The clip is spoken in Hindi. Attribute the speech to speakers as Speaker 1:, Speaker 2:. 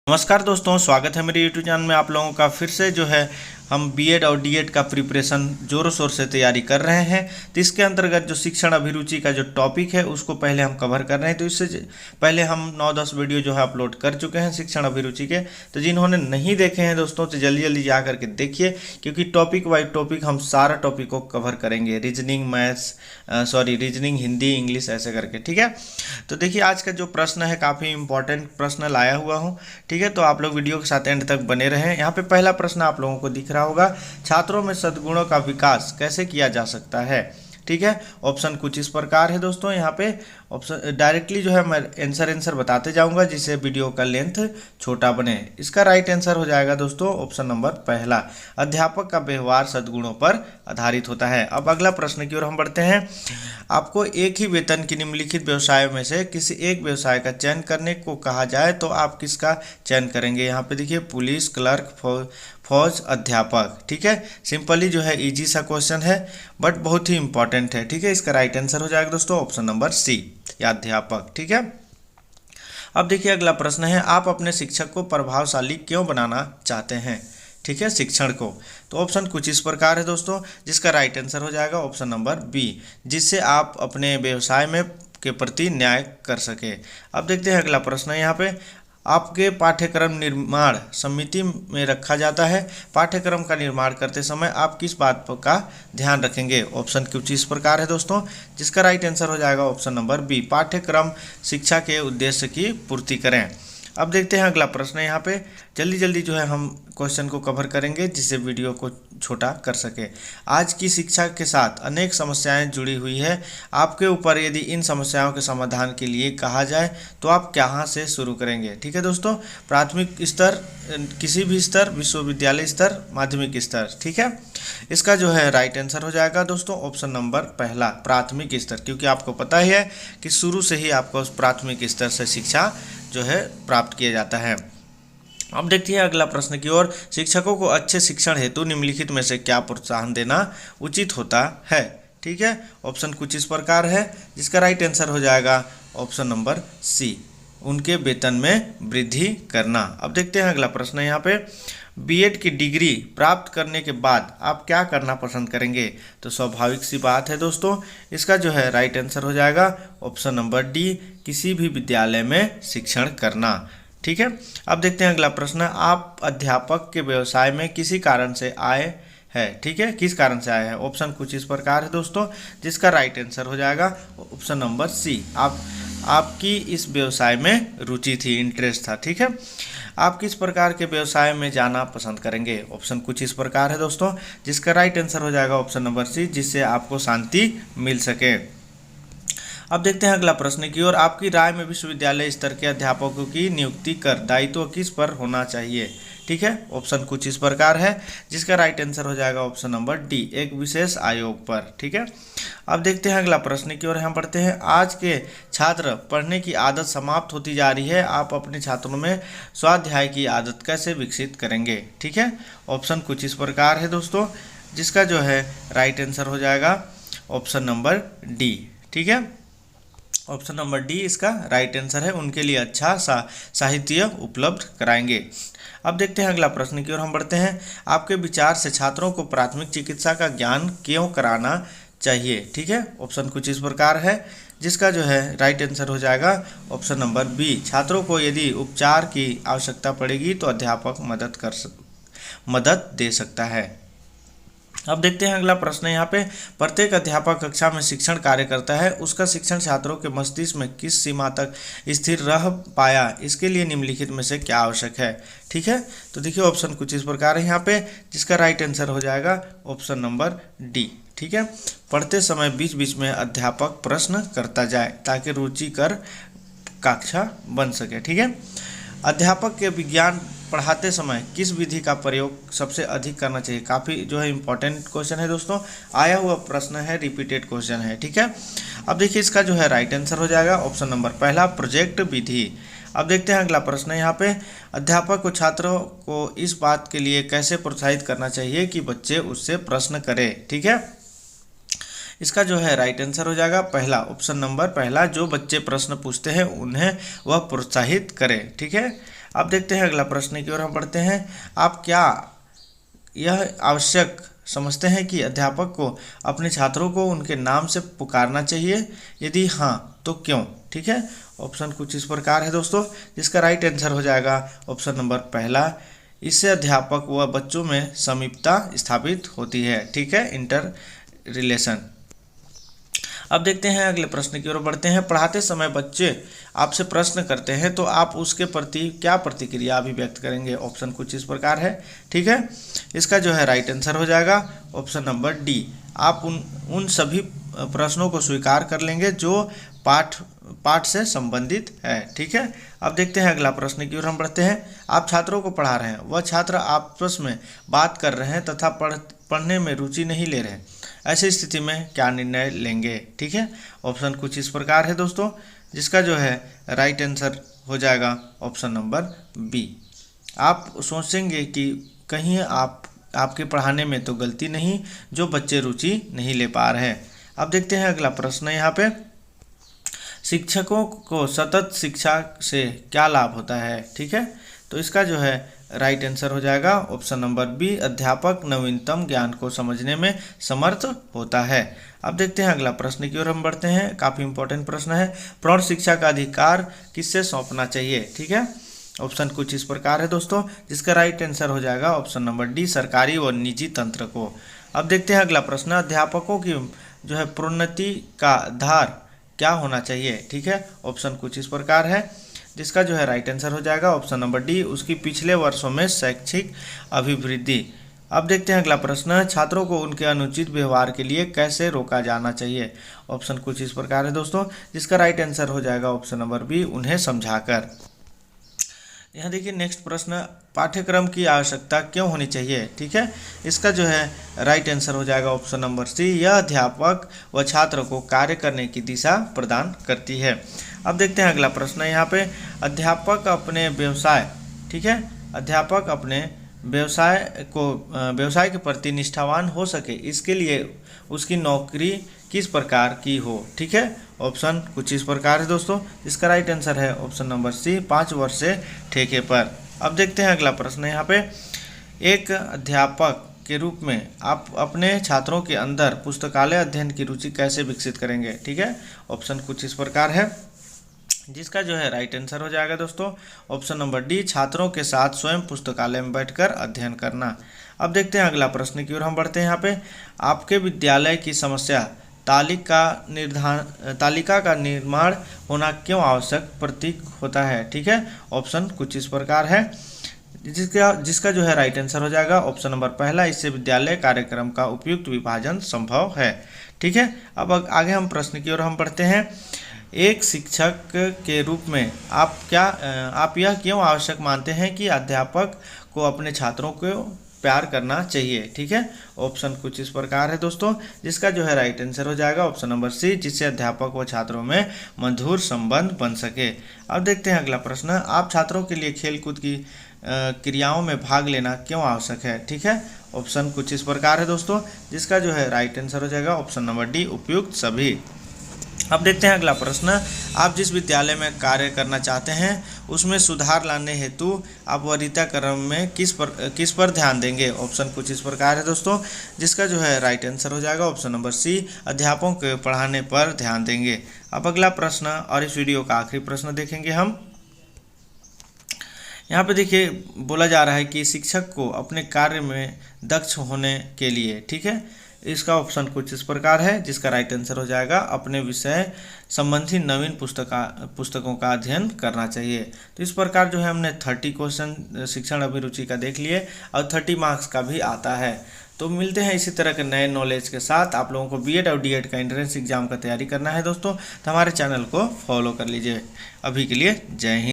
Speaker 1: नमस्कार दोस्तों, स्वागत है मेरे यूट्यूब चैनल में आप लोगों का। फिर से जो है हम बीएड और डीएड का प्रिपरेशन जोरों शोर से तैयारी कर रहे हैं। तो इसके अंतर्गत जो शिक्षण अभिरुचि का जो टॉपिक है उसको पहले हम कवर कर रहे हैं। तो इससे पहले हम 9-10 वीडियो जो है अपलोड कर चुके हैं शिक्षण अभिरुचि के। तो जिन्होंने नहीं देखे हैं दोस्तों तो जल्दी जल्दी जा करके देखिए, क्योंकि टॉपिक वाइज टॉपिक हम सारा टॉपिक को कवर करेंगे। रीजनिंग रीजनिंग, हिंदी, इंग्लिश ऐसे करके, ठीक है। तो देखिए आज का जो प्रश्न है काफ़ी इंपॉर्टेंट प्रश्न लाया हुआ हूँ, ठीक है। तो आप लोग वीडियो के साथ एंड तक बने रहें। यहाँ पे पहला प्रश्न आप लोगों को दिख रहा होगा, छात्रों में सद्गुणों का विकास कैसे किया जा सकता है, ठीक है। ऑप्शन कुछ इस प्रकार है दोस्तों। यहाँ पे ऑप्शन डायरेक्टली जो है मैं आंसर बताते जाऊंगा जिससे वीडियो का लेंथ छोटा बने। इसका राइट आंसर हो जाएगा दोस्तों ऑप्शन नंबर पहला, अध्यापक का व्यवहार सद्गुणों पर आधारित होता है। अब अगला प्रश्न की ओर हम बढ़ते हैं। आपको एक ही वेतन की निम्नलिखित व्यवसायों में से किसी एक व्यवसाय का चयन करने को कहा जाए तो आप किसका चयन करेंगे। यहाँ पे देखिए पुलिस, क्लर्क, फौज, अध्यापक, ठीक है। सिंपली जो है इजी सा क्वेश्चन है बट बहुत ही इंपॉर्टेंट है, ठीक है। इसका राइट आंसर हो जाएगा दोस्तों ऑप्शन नंबर सी, या अध्यापक, ठीक है। अब देखिए अगला प्रश्न है, आप अपने शिक्षक को प्रभावशाली क्यों बनाना चाहते हैं, ठीक है, शिक्षण को। तो ऑप्शन कुछ इस प्रकार है दोस्तों, जिसका राइट आंसर हो जाएगा ऑप्शन नंबर बी, जिससे आप अपने व्यवसाय में के प्रति न्याय कर सके। अब देखते हैं अगला प्रश्न है। यहाँ पे आपके पाठ्यक्रम निर्माण समिति में रखा जाता है। पाठ्यक्रम का निर्माण करते समय आप किस बात का ध्यान रखेंगे। ऑप्शन कुछ इस प्रकार है दोस्तों, जिसका राइट आंसर हो जाएगा ऑप्शन नंबर बी, पाठ्यक्रम शिक्षा के उद्देश्य की पूर्ति करें। अब देखते हैं अगला प्रश्न है। यहाँ पे जल्दी जल्दी जो है हम क्वेश्चन को कवर करेंगे जिससे वीडियो को छोटा कर सके। आज की शिक्षा के साथ अनेक समस्याएं जुड़ी हुई है। आपके ऊपर यदि इन समस्याओं के समाधान के लिए कहा जाए तो आप कहाँ से शुरू करेंगे, ठीक है दोस्तों। प्राथमिक स्तर, किसी भी स्तर, विश्वविद्यालय स्तर, माध्यमिक स्तर, ठीक है। इसका जो है राइट आंसर हो जाएगा दोस्तों ऑप्शन नंबर पहला, प्राथमिक स्तर, क्योंकि आपको पता ही है कि शुरू से ही आपको प्राथमिक स्तर से शिक्षा जो है प्राप्त किया जाता है। अब देखिए अगला प्रश्न की ओर, शिक्षकों को अच्छे शिक्षण हेतु निम्नलिखित में से क्या प्रोत्साहन देना उचित होता है, ठीक है। ऑप्शन कुछ इस प्रकार है, जिसका राइट आंसर हो जाएगा ऑप्शन नंबर सी, उनके वेतन में वृद्धि करना। अब देखते हैं अगला प्रश्न है। यहाँ पे बीएड की डिग्री प्राप्त करने के बाद आप क्या करना पसंद करेंगे। तो स्वाभाविक सी बात है दोस्तों, इसका जो है राइट आंसर हो जाएगा ऑप्शन नंबर डी, किसी भी विद्यालय में शिक्षण करना, ठीक है। अब देखते हैं अगला प्रश्न, आप अध्यापक के व्यवसाय में किसी कारण से आए है, ठीक है, किस कारण से आए हैं। ऑप्शन कुछ इस प्रकार है दोस्तों, जिसका राइट आंसर हो जाएगा ऑप्शन नंबर सी, आपकी इस व्यवसाय में रुचि थी, इंटरेस्ट था, ठीक है। आप किस प्रकार के व्यवसाय में जाना पसंद करेंगे। ऑप्शन कुछ इस प्रकार है दोस्तों, जिसका राइट आंसर हो जाएगा ऑप्शन नंबर सी, जिससे आपको शांति मिल सके। अब देखते हैं अगला प्रश्न की ओर, आपकी राय में विश्वविद्यालय स्तर के अध्यापकों की नियुक्ति कर दायित्व किस पर होना चाहिए, ठीक है। ऑप्शन कुछ इस प्रकार है, जिसका राइट आंसर हो जाएगा ऑप्शन नंबर डी, एक विशेष आयोग पर, ठीक है। अब देखते हैं अगला प्रश्न की ओर हम बढ़ते हैं। आज के छात्र पढ़ने की आदत समाप्त होती जा रही है, आप अपने छात्रों में स्वाध्याय की आदत कैसे विकसित करेंगे, ठीक है। ऑप्शन कुछ इस प्रकार है दोस्तों, जिसका जो है राइट आंसर हो जाएगा ऑप्शन नंबर डी, ठीक है। ऑप्शन नंबर डी इसका राइट आंसर है, उनके लिए अच्छा साहित्य उपलब्ध कराएंगे। अब देखते हैं अगला प्रश्न की ओर हम बढ़ते हैं। आपके विचार से छात्रों को प्राथमिक चिकित्सा का ज्ञान क्यों कराना चाहिए, ठीक है। ऑप्शन कुछ इस प्रकार है, जिसका जो है राइट आंसर हो जाएगा ऑप्शन नंबर बी, छात्रों को यदि उपचार की आवश्यकता पड़ेगी तो अध्यापक मदद दे सकता है। अब देखते हैं अगला प्रश्न है। यहाँ पे प्रत्येक अध्यापक कक्षा में शिक्षण कार्य करता है, उसका शिक्षण छात्रों के मस्तिष्क में किस सीमा तक स्थिर रह पाया, इसके लिए निम्नलिखित में से क्या आवश्यक है, ठीक है। तो देखिए ऑप्शन कुछ इस प्रकार है यहाँ पे, जिसका राइट आंसर हो जाएगा ऑप्शन नंबर डी, ठीक है। पढ़ते समय बीच बीच में अध्यापक प्रश्न करता जाए ताकि रुचिकर कक्षा बन सके, ठीक है। अध्यापक के विज्ञान पढ़ाते समय किस विधि का प्रयोग सबसे अधिक करना चाहिए। काफ़ी जो है इंपॉर्टेंट क्वेश्चन है दोस्तों, आया हुआ प्रश्न है, रिपीटेड क्वेश्चन है, ठीक है। अब देखिए इसका जो है राइट आंसर हो जाएगा ऑप्शन नंबर पहला, प्रोजेक्ट विधि। अब देखते हैं अगला प्रश्न है। यहाँ पे अध्यापक को छात्रों को इस बात के लिए कैसे प्रोत्साहित करना चाहिए कि बच्चे उससे प्रश्न करें, ठीक है। इसका जो है राइट आंसर हो जाएगा पहला, ऑप्शन नंबर पहला, जो बच्चे प्रश्न पूछते हैं उन्हें वह प्रोत्साहित करें, ठीक है। अब देखते हैं अगला प्रश्न की ओर हम बढ़ते हैं। आप क्या यह आवश्यक समझते हैं कि अध्यापक को अपने छात्रों को उनके नाम से पुकारना चाहिए? यदि हाँ तो क्यों? ठीक है, ऑप्शन कुछ इस प्रकार है दोस्तों, जिसका राइट आंसर हो जाएगा ऑप्शन नंबर पहला। इससे अध्यापक व बच्चों में समीपता स्थापित होती है। ठीक है, इंटर रिलेशन। अब देखते हैं अगले प्रश्न की ओर बढ़ते हैं। पढ़ाते समय बच्चे आपसे प्रश्न करते हैं तो आप उसके प्रति क्या प्रतिक्रिया अभिव्यक्त करेंगे? ऑप्शन कुछ इस प्रकार है। ठीक है, इसका जो है राइट आंसर हो जाएगा ऑप्शन नंबर डी। आप उन सभी प्रश्नों को स्वीकार कर लेंगे जो पाठ से संबंधित है। ठीक है, अब देखते हैं अगला प्रश्न की ओर हम बढ़ते हैं। आप छात्रों को पढ़ा रहे हैं, वह छात्र आपस में बात कर रहे हैं तथा पढ़ने में रुचि नहीं ले रहे, ऐसी स्थिति में क्या निर्णय लेंगे? ठीक है, ऑप्शन कुछ इस प्रकार है दोस्तों, जिसका जो है राइट आंसर हो जाएगा ऑप्शन नंबर बी। आप सोचेंगे कि कहीं आपके पढ़ाने में तो गलती नहीं, जो बच्चे रुचि नहीं ले पा रहे हैं। अब देखते हैं अगला प्रश्न यहाँ पे। शिक्षकों को सतत शिक्षा से क्या लाभ होता है? ठीक है, तो इसका जो है राइट आंसर हो जाएगा ऑप्शन नंबर बी। अध्यापक नवीनतम ज्ञान को समझने में समर्थ होता है। अब देखते हैं अगला प्रश्न की ओर हम बढ़ते हैं। काफ़ी इंपॉर्टेंट प्रश्न है। प्रौढ़ शिक्षा का अधिकार किससे सौंपना चाहिए? ठीक है, ऑप्शन कुछ इस प्रकार है दोस्तों, जिसका राइट आंसर हो जाएगा ऑप्शन नंबर डी, सरकारी और निजी तंत्र को। अब देखते हैं अगला प्रश्न। अध्यापकों की जो है प्रोन्नति का आधार क्या होना चाहिए? ठीक है, ऑप्शन कुछ इस प्रकार है, जिसका जो है राइट आंसर हो जाएगा ऑप्शन नंबर डी, उसकी पिछले वर्षों में शैक्षिक अभिवृद्धि। अब देखते हैं अगला प्रश्न। छात्रों को उनके अनुचित व्यवहार के लिए कैसे रोका जाना चाहिए? ऑप्शन कुछ इस प्रकार है दोस्तों, जिसका राइट आंसर हो जाएगा ऑप्शन नंबर बी, उन्हें समझाकर। यहाँ देखिए नेक्स्ट प्रश्न। पाठ्यक्रम की आवश्यकता क्यों होनी चाहिए? ठीक है, इसका जो है राइट आंसर हो जाएगा ऑप्शन नंबर सी, यह अध्यापक व छात्र को कार्य करने की दिशा प्रदान करती है। अब देखते हैं अगला प्रश्न यहाँ पे। अध्यापक अपने व्यवसाय, ठीक है, अध्यापक अपने व्यवसाय के प्रति निष्ठावान हो सके, इसके लिए उसकी नौकरी किस प्रकार की हो? ठीक है, ऑप्शन कुछ इस प्रकार है दोस्तों, इसका राइट आंसर है ऑप्शन नंबर सी, 5 वर्ष से ठेके पर। अब देखते हैं अगला प्रश्न यहाँ पे। एक अध्यापक के रूप में आप अपने छात्रों के अंदर पुस्तकालय अध्ययन की रुचि कैसे विकसित करेंगे? ठीक है, ऑप्शन कुछ इस प्रकार है, जिसका जो है राइट आंसर हो जाएगा दोस्तों ऑप्शन नंबर डी, छात्रों के साथ स्वयं पुस्तकालय में बैठकर अध्ययन करना। अब देखते हैं अगला प्रश्न की ओर हम बढ़ते हैं यहाँ पे। आपके विद्यालय की समस्या तालिका का निर्माण होना क्यों आवश्यक प्रतीक होता है? ठीक है, ऑप्शन कुछ इस प्रकार है, जिसका जो है राइट आंसर हो जाएगा ऑप्शन नंबर पहला, इससे विद्यालय कार्यक्रम का उपयुक्त विभाजन संभव है। ठीक है, अब आगे हम प्रश्न की ओर हम बढ़ते हैं। एक शिक्षक के रूप में आप यह क्यों आवश्यक मानते हैं कि अध्यापक को अपने छात्रों को प्यार करना चाहिए? ठीक है, ऑप्शन कुछ इस प्रकार है दोस्तों, जिसका जो है राइट आंसर हो जाएगा ऑप्शन नंबर सी, जिससे अध्यापक व छात्रों में मधुर संबंध बन सके। अब देखते हैं अगला प्रश्न। आप छात्रों के लिए खेलकूद की क्रियाओं में भाग लेना क्यों आवश्यक है? ठीक है, ऑप्शन कुछ इस प्रकार है दोस्तों, जिसका जो है राइट आंसर हो जाएगा ऑप्शन नंबर डी, उपयुक्त सभी। अब देखते हैं अगला प्रश्न। आप जिस विद्यालय में कार्य करना चाहते हैं उसमें सुधार लाने हेतु आप वरीयता क्रम में किस पर ध्यान देंगे? ऑप्शन कुछ इस प्रकार है दोस्तों, जिसका जो है राइट आंसर हो जाएगा ऑप्शन नंबर सी, अध्यापकों के पढ़ाने पर ध्यान देंगे। अब अगला प्रश्न और इस वीडियो का आखिरी प्रश्न देखेंगे हम। यहाँ पे देखिए बोला जा रहा है कि शिक्षक को अपने कार्य में दक्ष होने के लिए, ठीक है, इसका ऑप्शन कुछ इस प्रकार है, जिसका राइट आंसर हो जाएगा अपने विषय संबंधी नवीन पुस्तकों का अध्ययन करना चाहिए। तो इस प्रकार जो है हमने 30 क्वेश्चन शिक्षण अभिरुचि का देख लिए और 30 मार्क्स का भी आता है। तो मिलते हैं इसी तरह के नए नॉलेज के साथ। आप लोगों को बीएड और डीएड का एंट्रेंस एग्जाम का तैयारी करना है दोस्तों, तो हमारे चैनल को फॉलो कर लीजिए। अभी के लिए जय हिंद।